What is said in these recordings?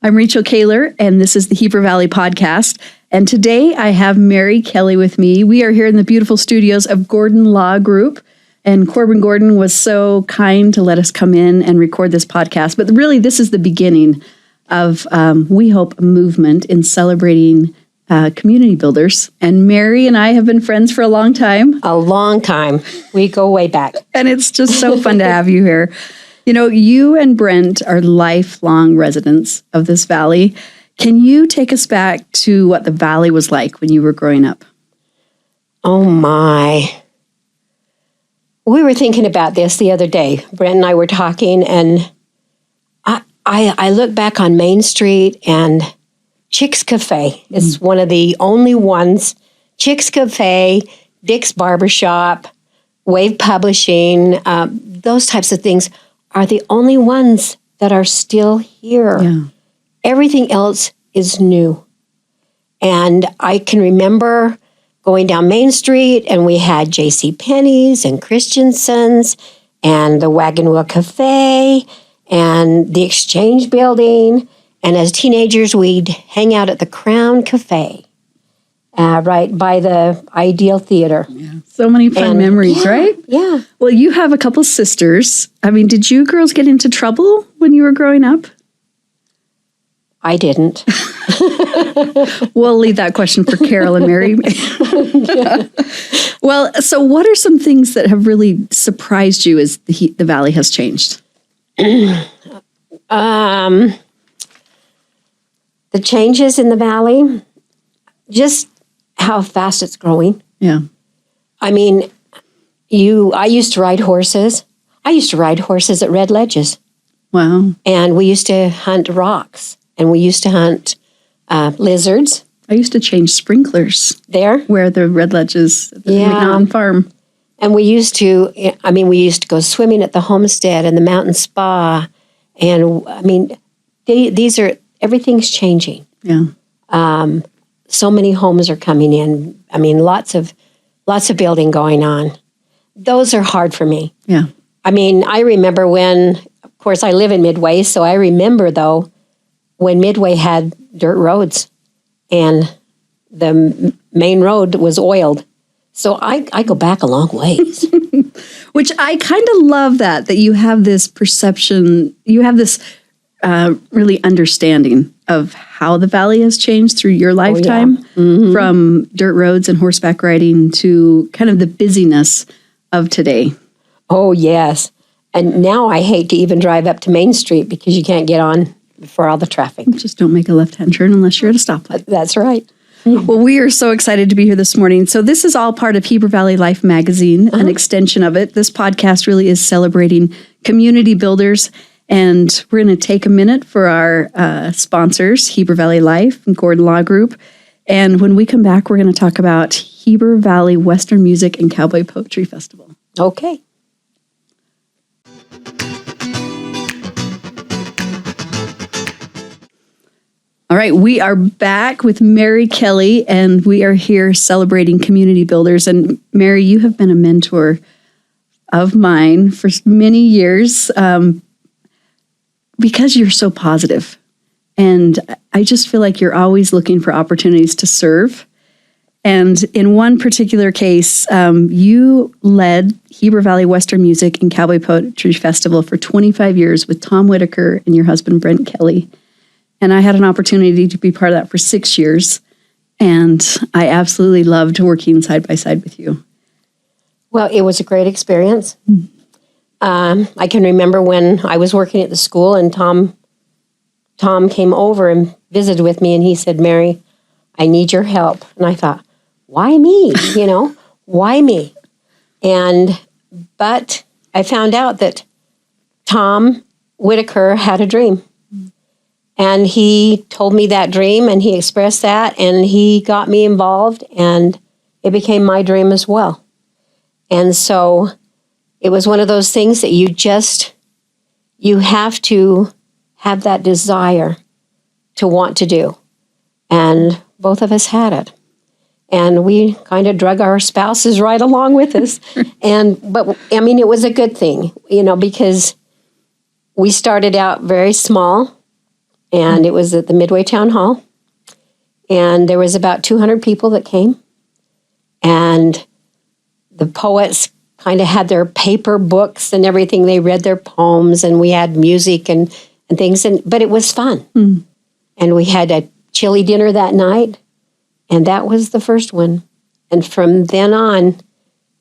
I'm Rachel Kahler, and this is the Heber Valley Podcast. And today I have Mary Kelly with me. We are here in the beautiful studios of Gordon Law Group. And Corbin Gordon was so kind to let us come in and record this podcast. But really, this is the beginning of, we hope, a movement in celebrating community builders. And Mary and I have been friends for a long time. A long time. We go way back. And it's just so fun to have you here. You know, you and Brent are lifelong residents of this valley. Can you take us back to what the valley was like when you were growing up? Oh, my. We were thinking about this the other day. Brent and I were talking, and I look back on Main Street, and Chick's Cafe is one of the only ones. Chick's Cafe, Dick's Barbershop, Wave Publishing, those types of things are the only ones that are still here. Yeah. Everything else is new. And I can remember going down Main Street, and we had J.C. Penney's and Christensen's and the Wagon Wheel Cafe and the Exchange Building. And as teenagers, we'd hang out at the Crown Cafe, right by the Ideal Theater. Yeah. So many fun memories, right? Yeah. Well, you have a couple sisters. I mean, did you girls get into trouble when you were growing up? I didn't. We'll leave that question for Carol and Mary. Well, so what are some things that have really surprised you as the valley has changed? The changes in the valley, just how fast it's growing. Yeah. I mean, I used to ride horses. I used to ride horses at Red Ledges. Wow. And we used to hunt rocks, and we used to hunt lizards. I used to change sprinklers There. where the Red Ledges at the Yeah. Mountain Farm. And we used to go swimming at the homestead and the mountain spa. And I mean, everything's changing. Yeah. So many homes are coming in. I mean, lots of building going on. Those are hard for me. Yeah. I mean, I remember when, of course, I live in Midway, so I remember, though, when Midway had dirt roads and the main road was oiled. So I go back a long ways. Which I kind of love that you have this perception, you have this really understanding of how the valley has changed through your lifetime, from dirt roads and horseback riding to kind of the busyness of today. Oh, yes. And now I hate to even drive up to Main Street because you can't get on for all the traffic. Just don't make a left-hand turn unless you're at a stoplight. That's right. Well, we are so excited to be here this morning. So this is all part of Heber Valley Life magazine, an extension of it. This podcast really is celebrating community builders. And we're going to take a minute for our sponsors, Heber Valley Life and Gordon Law Group. And when we come back, we're going to talk about Heber Valley Western Music and Cowboy Poetry Festival. Okay. All right, we are back with Mary Kelly, and we are here celebrating community builders. And Mary, you have been a mentor of mine for many years because you're so positive. And I just feel like you're always looking for opportunities to serve. And in one particular case, you led Heber Valley Western Music and Cowboy Poetry Festival for 25 years with Tom Whitaker and your husband, Brent Kelly. And I had an opportunity to be part of that for 6 years. And I absolutely loved working side by side with you. Well, it was a great experience. I can remember when I was working at the school, and Tom came over and visited with me, and he said, "Mary, I need your help." And I thought, why me? Why me? But I found out that Tom Whitaker had a dream. And he told me that dream, and he expressed that, and he got me involved, and it became my dream as well. And so it was one of those things that you have to have that desire to want to do. And both of us had it. And we kind of drug our spouses right along with us. But I mean, it was a good thing, because we started out very small. And it was at the Midway Town Hall. And there was about 200 people that came. And the poets kind of had their paper books and everything. They read their poems, and we had music and things. But it was fun. And we had a chili dinner that night. And that was the first one. And from then on,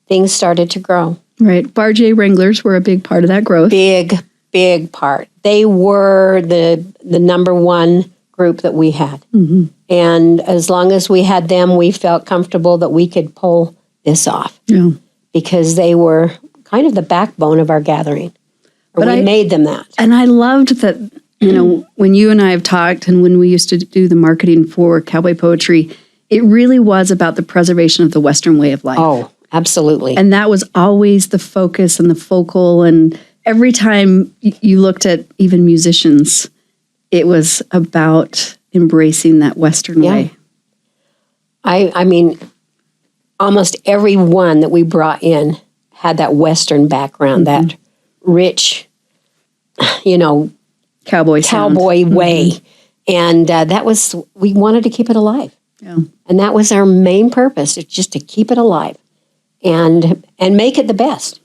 things started to grow. Right. Bar J Wranglers were a big part of that growth. Big part. They were the number one group that we had. And as long as we had them, we felt comfortable that we could pull this off. Yeah. Because they were kind of the backbone of our gathering. Or we made them that. And I loved that, when you and I have talked and when we used to do the marketing for Cowboy Poetry, it really was about the preservation of the Western way of life. Oh, absolutely. And that was always the focus and the focal. And every time you looked at even musicians, it was about embracing that Western way. I mean, almost every one that we brought in had that Western background, that rich, cowboy way. And that was, we wanted to keep it alive. Yeah. And that was our main purpose, it's just to keep it alive and make it the best.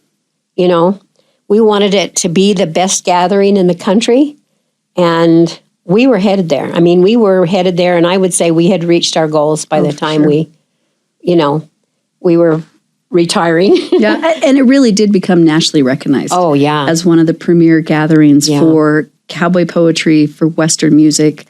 We wanted it to be the best gathering in the country, and we were headed there. I mean, we were headed there, and I would say we had reached our goals by the time we were retiring. Yeah, and it really did become nationally recognized. Oh, yeah. As one of the premier gatherings for cowboy poetry, for Western music.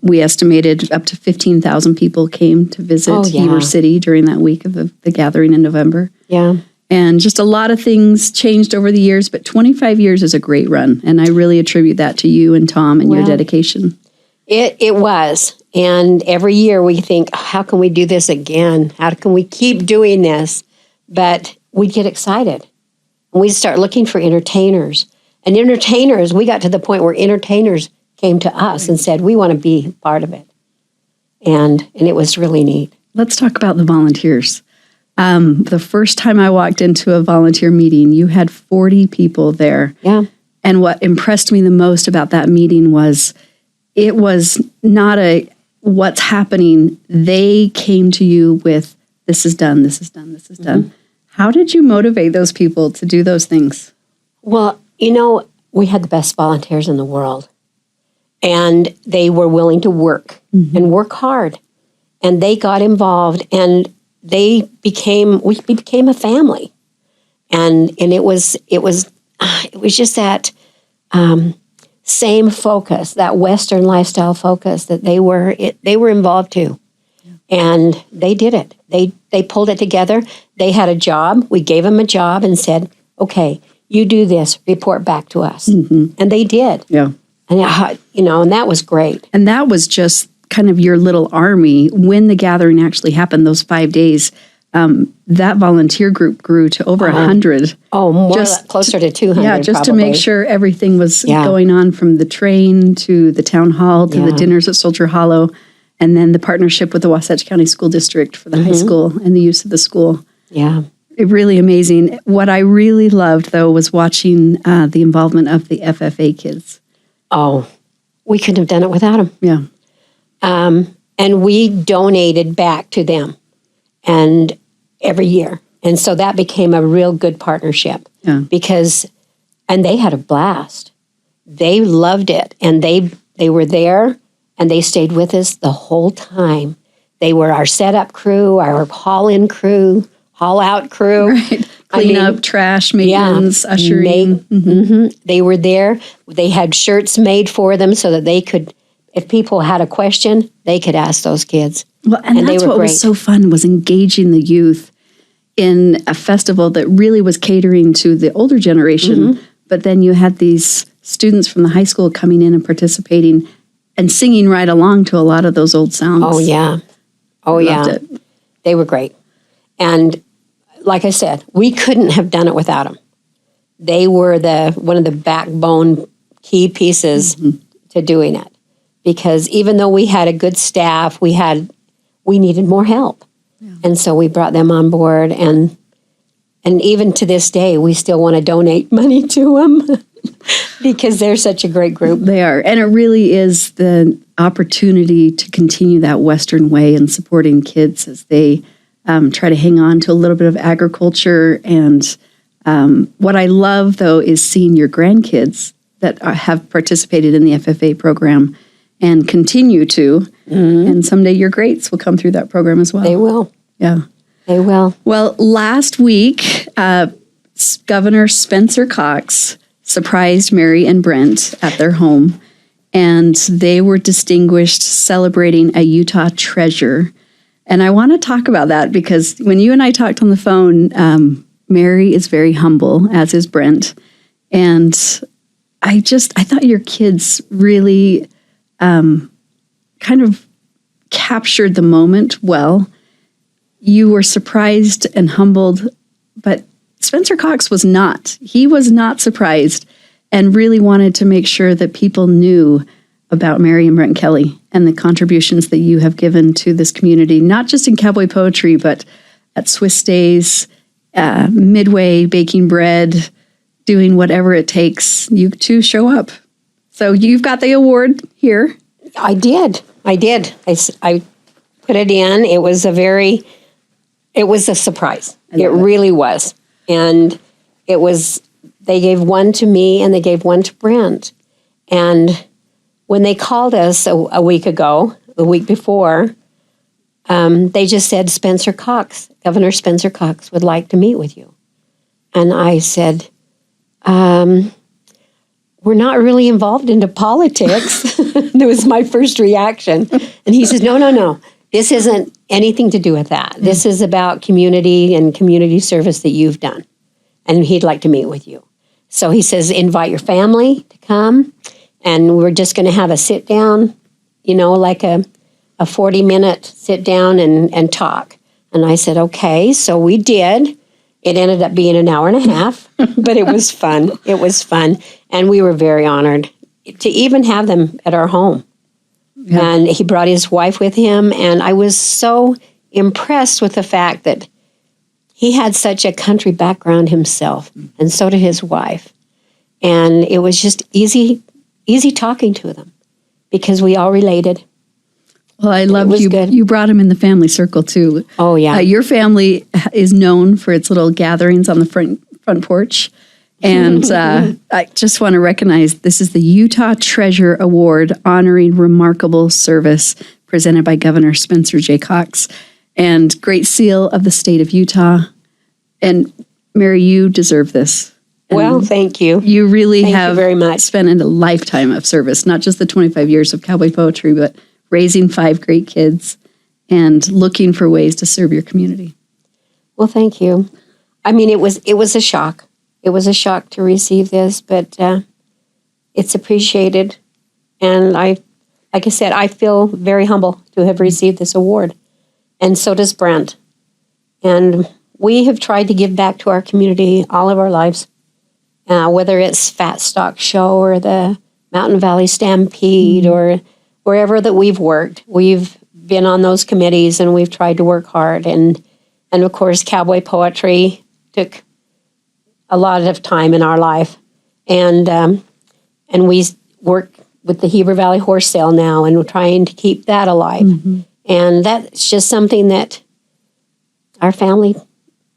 We estimated up to 15,000 people came to visit Heber City during that week of the gathering in November. Yeah. And just a lot of things changed over the years, but 25 years is a great run. And I really attribute that to you and Tom and your dedication. It was. And every year we think, how can we do this again? How can we keep doing this? But we'd get excited. And we'd start looking for entertainers. And we got to the point where entertainers came to us and said, we want to be part of it. And it was really neat. Let's talk about the volunteers. The first time I walked into a volunteer meeting, you had 40 people there. Yeah. And what impressed me the most about that meeting was it was not a what's happening. They came to you with, this is done, this is done, this is done. How did you motivate those people to do those things? Well, we had the best volunteers in the world. And they were willing to work and work hard. And they got involved, and we became a family. And it was just that same focus, that Western lifestyle focus that they were involved to. And they did it. They pulled it together. They had a job. We gave them a job and said, okay, you do this, report back to us. And they did. Yeah. And, and that was great. And that was just kind of your little army. When the gathering actually happened, those 5 days, that volunteer group grew to over 100. Oh, closer to 200. Yeah, just probably. to make sure everything was going on, from the train to the town hall to the dinners at Soldier Hollow, and then the partnership with the Wasatch County School District for the high school and the use of the school. Yeah. Really amazing. What I really loved, though, was watching the involvement of the FFA kids. Oh, we couldn't have done it without them. Yeah. And we donated back to them and every year. And so that became a real good partnership. Yeah. And they had a blast. They loved it. And they were there, and they stayed with us the whole time. They were our setup crew, our haul-in crew, haul-out crew. Right. Clean up, trash, maintenance, ushering. They were there. They had shirts made for them so that they could, if people had a question, they could ask those kids. Well, and that's what was so fun, was engaging the youth in a festival that really was catering to the older generation. But then you had these students from the high school coming in and participating and singing right along to a lot of those old songs. Oh, yeah. Oh, yeah. They were great. And like I said, we couldn't have done it without them. They were one of the backbone key pieces to doing it. Because even though we had a good staff, we needed more help. Yeah. And so we brought them on board. And even to this day, we still want to donate money to them. because they're such a great group. They are. And it really is the opportunity to continue that Western way in supporting kids as they try to hang on to a little bit of agriculture. And what I love, though, is seeing your grandkids that have participated in the FFA program and continue to. Mm-hmm. And someday your greats will come through that program as well. They will. Yeah. They will. Well, last week, Governor Spencer Cox surprised Mary and Brent at their home, and they were distinguished celebrating a Utah treasure. And I want to talk about that because when you and I talked on the phone, Mary is very humble, as is Brent. And I thought your kids really kind of captured the moment well. You were surprised and humbled, but Spencer Cox was not. He was not surprised and really wanted to make sure that people knew about Mary and Brent Kelly and the contributions that you have given to this community, not just in cowboy poetry, but at Swiss Days, Midway, baking bread, doing whatever it takes you to show up. So you've got the award here. I did. I put it in. It was a surprise. It really was. And they gave one to me and they gave one to Brent. And when they called us a week ago, the week before, they just said, Governor Spencer Cox would like to meet with you. And I said, we're not really involved into politics. That was my first reaction. And he says, no. This isn't anything to do with that. This is about community and community service that you've done. And he'd like to meet with you. So he says, invite your family to come. And we're just going to have a sit down, like a 40-minute sit down and talk. And I said, okay. So we did. It ended up being an hour and a half, but it was fun. It was fun. And we were very honored to even have them at our home. Yeah. And he brought his wife with him, and I was so impressed with the fact that he had such a country background himself, and so did his wife. And it was just easy talking to them because we all related. Well, I love you brought him in the family circle, too. Oh, yeah. Your family is known for its little gatherings on the front porch. And I just want to recognize this is the Utah Treasure Award honoring remarkable service presented by Governor Spencer J. Cox and Great Seal of the State of Utah. And Mary, you deserve this. And well, thank you. You really thank have you very much. Spent a lifetime of service, not just the 25 years of cowboy poetry, but raising 5 great kids and looking for ways to serve your community. Well, thank you. I mean, it was a shock. It was a shock to receive this, but it's appreciated. And like I said, I feel very humble to have received this award. And so does Brent. And we have tried to give back to our community all of our lives, whether it's Fat Stock Show or the Mountain Valley Stampede or wherever that we've worked. We've been on those committees and we've tried to work hard. And of course, cowboy poetry took a lot of time in our life. And we work with the Heber Valley Horse Sale now, and we're trying to keep that alive. Mm-hmm. And that's just something that our family,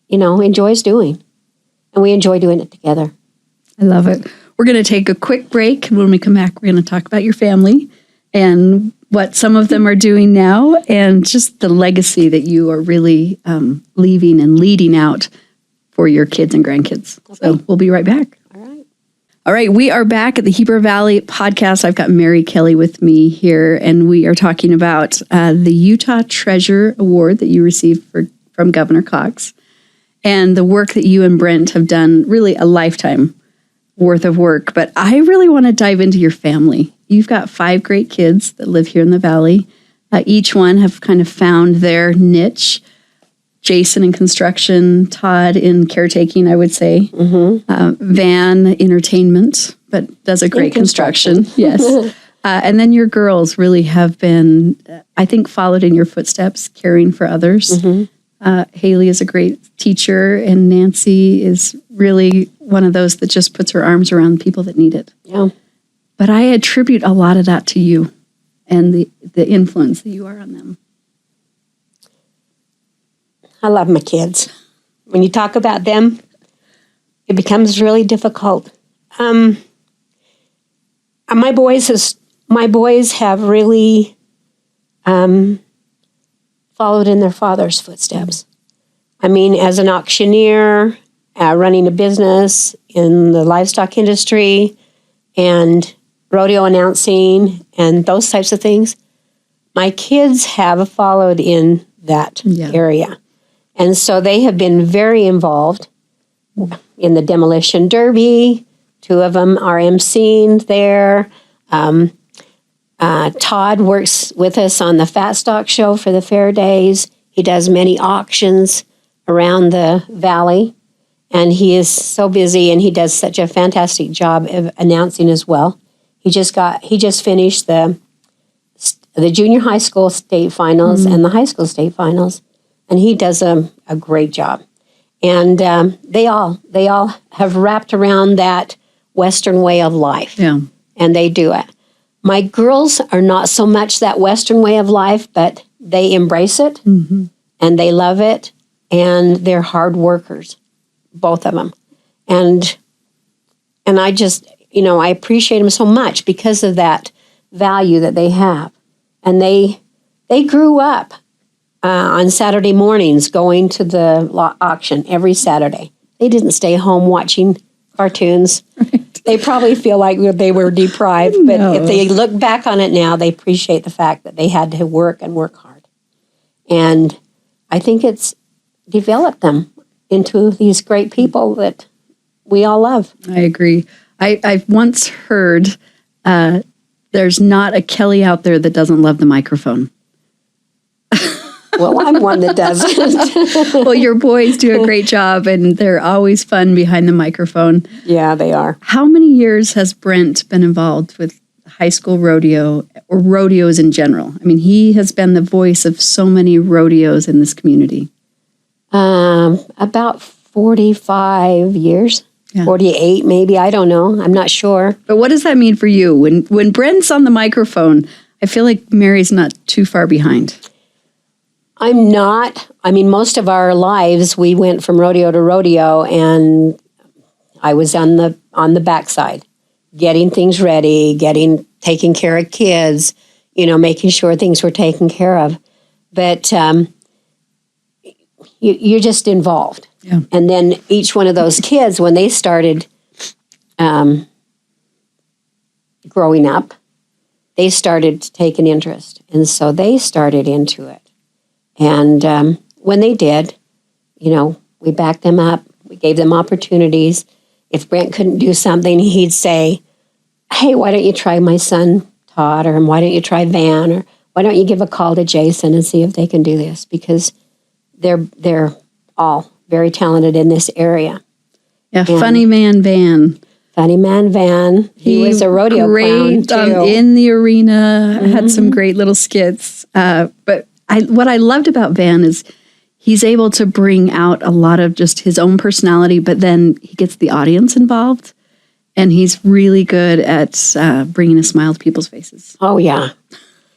enjoys doing. And we enjoy doing it together. I love it. We're going to take a quick break. When we come back, we're going to talk about your family and what some of them are doing now and just the legacy that you are really leaving and leading out for your kids and grandkids. Okay. So we'll be right back. All right, we are back at the Heber Valley podcast. I've got Mary Kelly with me here, and we are talking about the Utah Treasure Award that you received from Governor Cox and the work that you and Brent have done, really a lifetime worth of work. But I really want to dive into your family. You've got 5 great kids that live here in the Valley. Each one have kind of found their niche. Jason in construction, Todd in caretaking, I would say. Mm-hmm. Van entertainment, but does a great construction. Yes. And then your girls really have been, I think, followed in your footsteps, caring for others. Mm-hmm. Haley is a great teacher, and Nancy is really one of those that just puts her arms around people that need it. Yeah. But I attribute a lot of that to you and the influence that you are on them. I love my kids. When you talk about them, it becomes really difficult. My boys have really followed in their father's footsteps. I mean, as an auctioneer, running a business in the livestock industry, and rodeo announcing, and those types of things, my kids have followed in that area. And so they have been very involved in the demolition derby. 2 of them are emceeing there. Todd works with us on the Fat Stock Show for the fair days. He does many auctions around the valley, and he is so busy, and he does such a fantastic job of announcing as well. He just finished the junior high school state finals and the high school state finals, and he does a great job. And they all have wrapped around that Western way of life, and they do it. My girls are not so much that Western way of life, but they embrace it, and they love it, and they're hard workers, both of them. And I just, I appreciate them so much because of that value that they have. And they grew up on Saturday mornings going to the auction every Saturday. They didn't stay home watching cartoons. Right. They probably feel like they were deprived, but if they look back on it now, they appreciate the fact that they had to work and work hard. And I think it's developed them into these great people that we all love. I agree. I've once heard there's not a Kelly out there that doesn't love the microphone. Well, I'm one that doesn't. Well, your boys do a great job, and they're always fun behind the microphone. Yeah, they are. How many years has Brent been involved with high school rodeo or rodeos in general? I mean, he has been the voice of so many rodeos in this community. About 45 years. 48 maybe, I don't know. I'm not sure. But what does that mean for you? When Brent's on the microphone, I feel like Mary's not too far behind. I'm not. I mean, most of our lives, we went from rodeo to rodeo, and I was on the backside, getting things ready, taking care of kids, making sure things were taken care of. But you're just involved. Yeah. And then each one of those kids, when they started growing up, they started to take an interest. And so they started into it. And when they did, we backed them up. We gave them opportunities. If Brent couldn't do something, he'd say, hey, why don't you try my son, Todd, or why don't you try Van, or why don't you give a call to Jason and see if they can do this? Because they're all very talented in this area. Yeah, Funny Man Van. Funny Man Van. He was a rodeo clown, too. In the arena, had some great little skits. But what I loved about Van is he's able to bring out a lot of just his own personality, but then he gets the audience involved, and he's really good at bringing a smile to people's faces. Oh, yeah.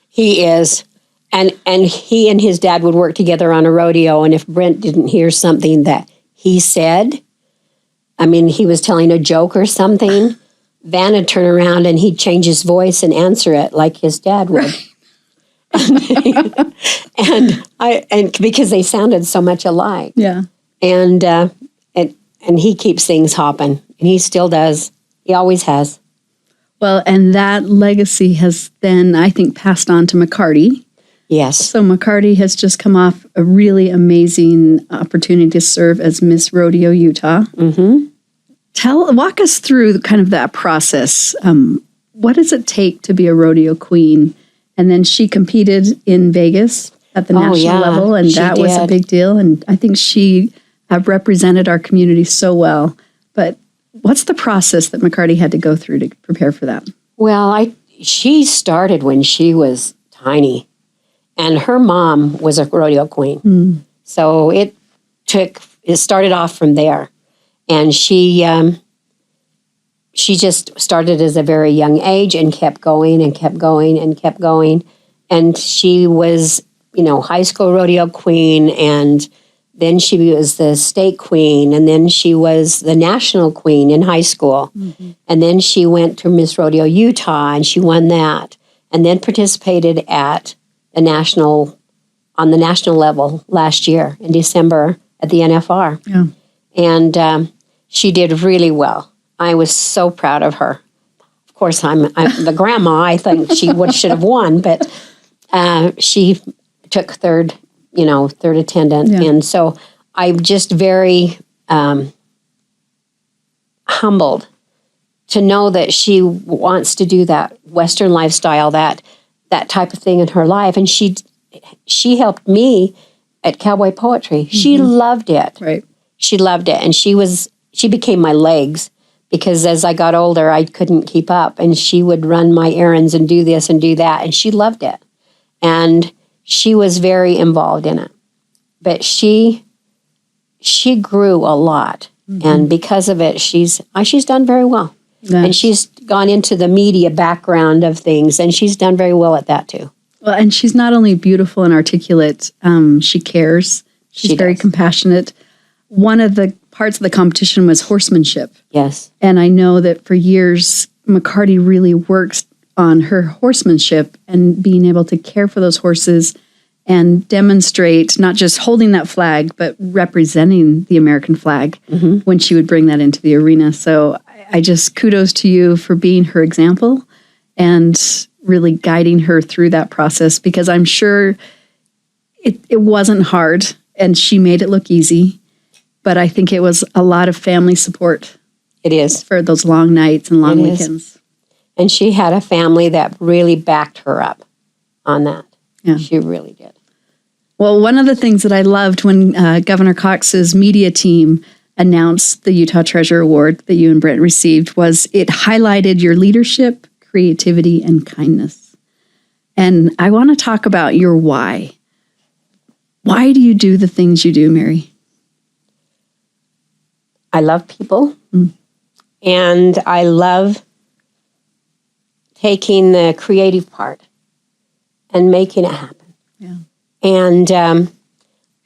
He is. And he and his dad would work together on a rodeo, and if Brent didn't hear something that he said, I mean, he was telling a joke or something, Van would turn around and he'd change his voice and answer it like his dad would. Right. and because they sounded so much alike. Yeah. And he keeps things hopping, and he still does. He always has. Well, and that legacy has then, I think, passed on to McCarty. Yes. So McCarty has just come off a really amazing opportunity to serve as Miss Rodeo Utah. Mm-hmm. Walk us through kind of that process. What does it take to be a rodeo queen? And then she competed in Vegas at the national level, and that was a big deal. And I think she represented our community so well. But what's the process that McCarty had to go through to prepare for that? Well, she started when she was tiny, and her mom was a rodeo queen. So it started off from there. And she just started as a very young age and kept going and kept going and kept going. And she was, high school rodeo queen, and then she was the state queen, and then she was the national queen in high school. Mm-hmm. And then she went to Miss Rodeo Utah, and she won that, and then participated at on the national level last year in December at the NFR. Yeah. And she did really well. I was so proud of her. Of course, I'm the grandma. I think she should have won, but she took third attendant. Yeah. And so I'm just very humbled to know that she wants to do that Western lifestyle, that type of thing in her life. And she helped me at Cowboy Poetry. Mm-hmm. She loved it. Right. She loved it. And she became my legs, because as I got older, I couldn't keep up. And she would run my errands and do this and do that. And she loved it. And she was very involved in it. But she grew a lot. Mm-hmm. And because of it, she's done very well. Nice. And she's gone into the media background of things, and she's done very well at that too. Well, and she's not only beautiful and articulate, she cares. She's very compassionate. One of the parts of the competition was horsemanship. Yes. And I know that for years, McCarty really works on her horsemanship and being able to care for those horses and demonstrate not just holding that flag, but representing the American flag mm-hmm. when she would bring that into the arena. So I just kudos to you for being her example and really guiding her through that process, because I'm sure it wasn't hard and she made it look easy, but I think it was a lot of family support. It is. For those long nights and long weekends. And she had a family that really backed her up on that. Yeah. She really did. Well, one of the things that I loved when Governor Cox's media team announced the Utah Treasure Award that you and Brent received was it highlighted your leadership, creativity, and kindness. And I want to talk about your why. Why do you do the things you do, Mary? I love people. Mm. And I love taking the creative part and making it happen. Yeah. And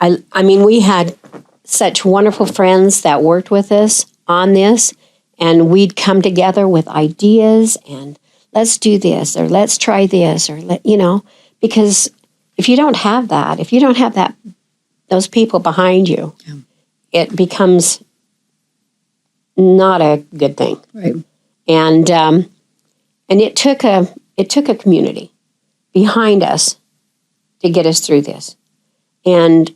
I mean, we had such wonderful friends that worked with us on this, and we'd come together with ideas and let's do this or let's try this or because if you don't have that, those people behind you, yeah. It becomes not a good thing. Right. And it took a community behind us to get us through this. And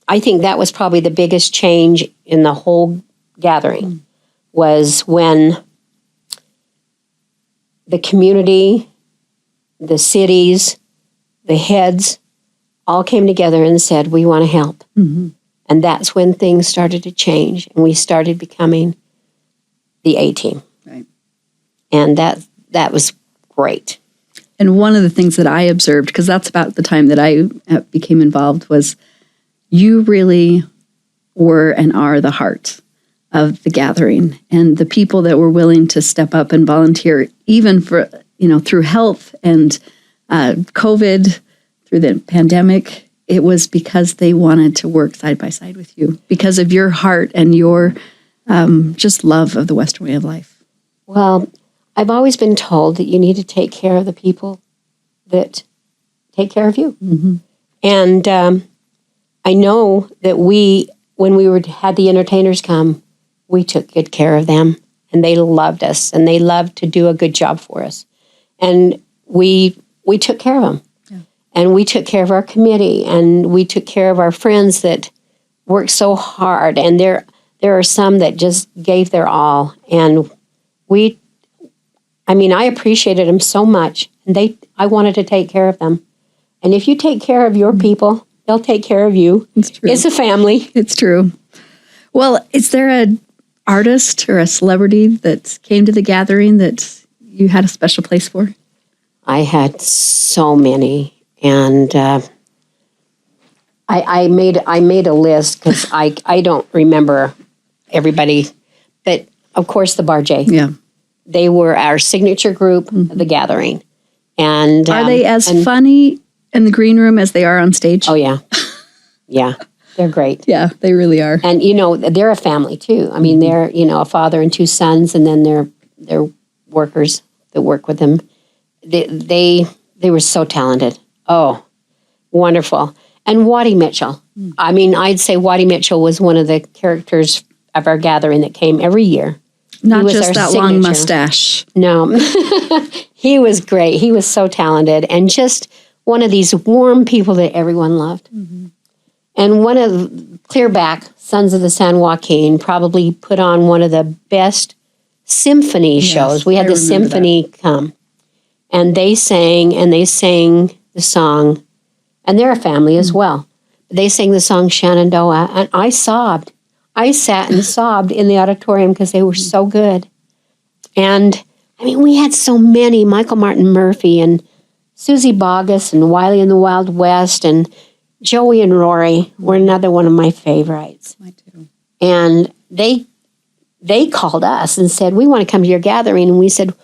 I think that was probably the biggest change in the whole gathering was when the community, the cities, the heads all came together and said, we want to help. Mm-hmm. And that's when things started to change, and we started becoming the A-team. Right. And that was great. And one of the things that I observed, because that's about the time that I became involved, was you really were and are the heart of the gathering, and the people that were willing to step up and volunteer, even for, through health and COVID, through the pandemic. It was because they wanted to work side by side with you because of your heart and your just love of the Western way of life. Well, I've always been told that you need to take care of the people that take care of you. Mm-hmm. And I know that when we had the entertainers come, we took good care of them, and they loved us, and they loved to do a good job for us. And we took care of them. And we took care of our committee, and we took care of our friends that worked so hard. And there are some that just gave their all. And I appreciated them so much. And I wanted to take care of them. And if you take care of your people, they'll take care of you. It's true. It's a family. It's true. Well, is there an artist or a celebrity that came to the gathering that you had a special place for? I had so many. And I made a list because I don't remember everybody. But, of course, the Bar J. Yeah. They were our signature group of the gathering. And are they as funny in the green room as they are on stage? Oh, yeah. Yeah. They're great. Yeah, they really are. And, they're a family, too. I mean, they're, a father and two sons, and then they're workers that work with them. They were so talented. Oh, wonderful. And Waddy Mitchell. I mean, I'd say Waddy Mitchell was one of the characters of our gathering that came every year. Not just that long mustache. No. He was great. He was so talented and just one of these warm people that everyone loved. Mm-hmm. And one of Clearback, Sons of the San Joaquin, probably put on one of the best symphony shows. We had the symphony come. And they sang the song, and they're a family as well. They sang the song Shenandoah, and I sobbed. I sat and sobbed in the auditorium because they were so good. And, I mean, we had so many, Michael Martin Murphy and Susie Bogus and Wiley in the Wild West and Joey and Rory were another one of my favorites. I do. And they called us and said, we want to come to your gathering. And we said,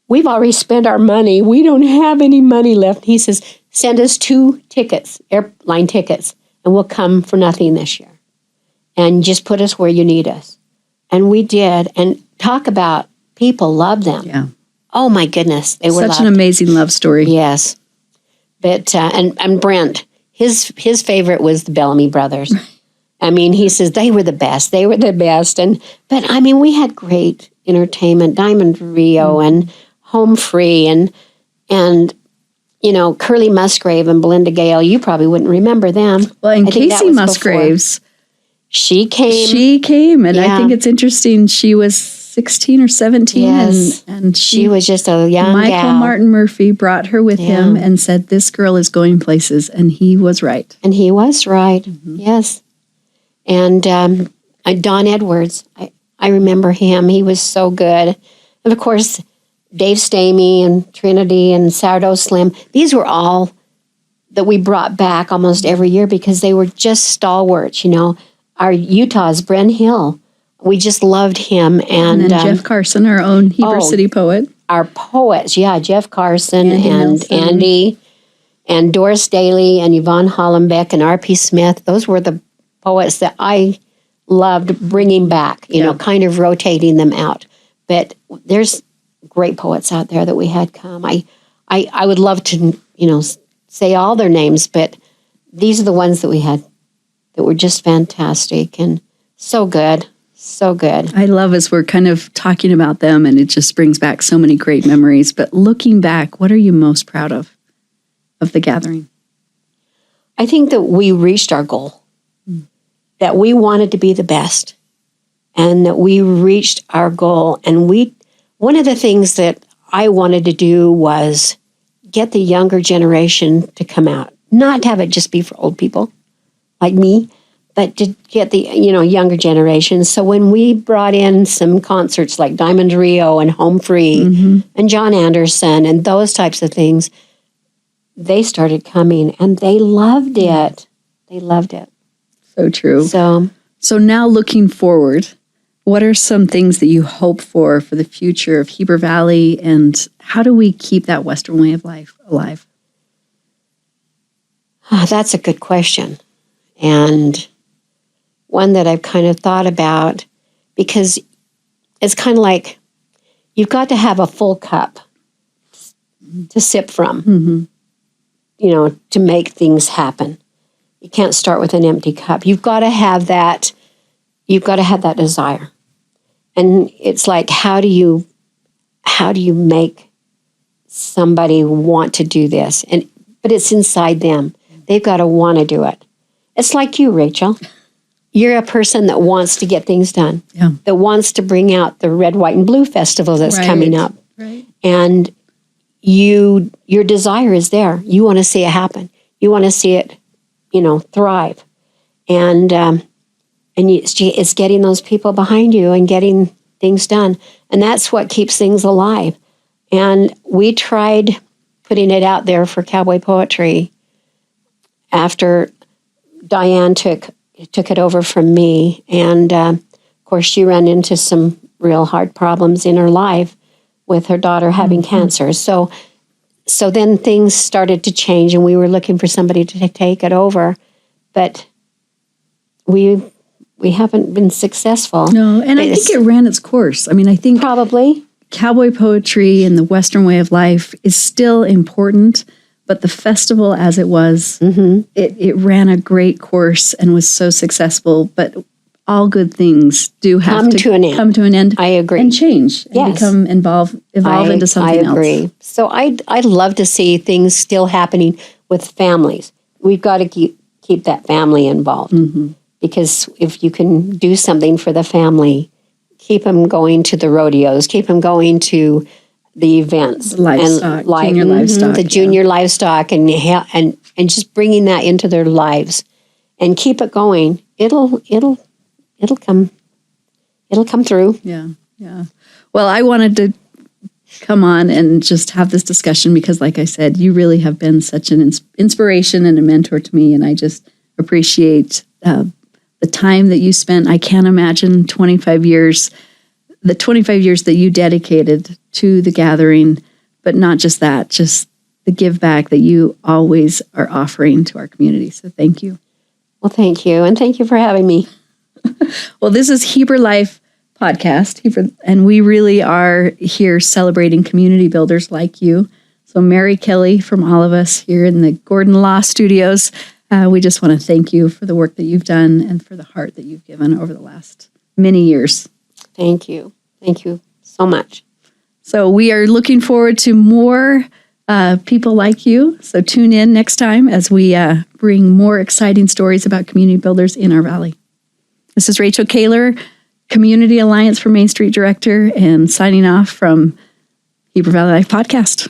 we've already spent our money. We don't have any money left. He says, send us 2 tickets, airline tickets, and we'll come for nothing this year. And just put us where you need us. And we did. And talk about people love them. Yeah. Oh, my goodness. They were such an amazing love story. Yes. But, and Brent, his favorite was the Bellamy brothers. I mean, he says they were the best. They were the best. But I mean, we had great entertainment, Diamond Rio and Home Free and Curly Musgrave and Belinda Gale. You probably wouldn't remember them. Well, and Casey Musgraves. Before. She came, and I think it's interesting. She was 16 or 17, yes. and she was just a young Michael gal. Martin Murphy brought her with him and said, this girl is going places, and he was right. And he was right, yes. And Don Edwards, I remember him. He was so good. And, of course, Dave Stamey and Trinity and Sourdough Slim. These were all that we brought back almost every year because they were just stalwarts, Our Utah's Bren Hill. We just loved him. And then Jeff Carson, our own Heber City poet. Our poets, Jeff Carson and Nelson. Andy and Doris Daly and Yvonne Hollenbeck and R.P. Smith. Those were the poets that I loved bringing back, kind of rotating them out. But there's great poets out there that we had come. I would love to, say all their names, but these are the ones that we had that were just fantastic and so good. So good. I love as we're kind of talking about them, and it just brings back so many great memories. But looking back, what are you most proud of the gathering? I think that we reached our goal, that we wanted to be the best, and that we reached our goal. And one of the things that I wanted to do was get the younger generation to come out, not have it just be for old people like me, but to get the younger generation. So when we brought in some concerts like Diamond Rio and Home Free and John Anderson and those types of things, they started coming and they loved it. They loved it. So true. So now looking forward, what are some things that you hope for the future of Heber Valley, and how do we keep that Western way of life alive? That's a good question. And one that I've kind of thought about, because it's kind of like you've got to have a full cup to sip from, to make things happen. You can't start with an empty cup. You've got to have that. You've got to have that desire. And it's like, how do you make somebody want to do this? But it's inside them. They've got to want to do it. It's like you, Rachel. You're a person that wants to get things done, that wants to bring out the Red, White, and Blue Festival that's coming up. Right. And your desire is there. You want to see it happen. You want to see it, thrive. And it's getting those people behind you and getting things done. And that's what keeps things alive. And we tried putting it out there for Cowboy Poetry after Diane took it over from me. And, of course, she ran into some real hard problems in her life with her daughter having cancer. So then things started to change, and we were looking for somebody to take it over, but we haven't been successful. No, and I think it ran its course. I mean, I think probably cowboy poetry and the Western way of life is still important, but the festival as it was, it ran a great course and was so successful. But all good things do have come to an end. I agree. And change and Yes. evolve into something else. I agree. So I'd love to see things still happening with families. We've got to keep that family involved, because if you can do something for the family, keep them going to the rodeos, keep them going to the events, Livestock, junior livestock, the junior livestock, and just bringing that into their lives, and keep it going. It'll come through. Yeah. Well, I wanted to come on and just have this discussion because, like I said, you really have been such an inspiration and a mentor to me, and I just appreciate the time that you spent. I can't imagine 25 years, the 25 years that you dedicated to the gathering, but not just that, just the give back that you always are offering to our community. So thank you. Well, thank you, and thank you for having me. Well, this is Heber Life podcast, and we really are here celebrating community builders like you. So Mary Kelly, from all of us here in the Gordon Law Studios, we just want to thank you for the work that you've done and for the heart that you've given over the last many years. Thank you. Thank you so much. So we are looking forward to more people like you. So tune in next time as we bring more exciting stories about community builders in our valley. This is Rachel Kahler, Community Alliance for Main Street Director, and signing off from Heber Valley Life Podcast.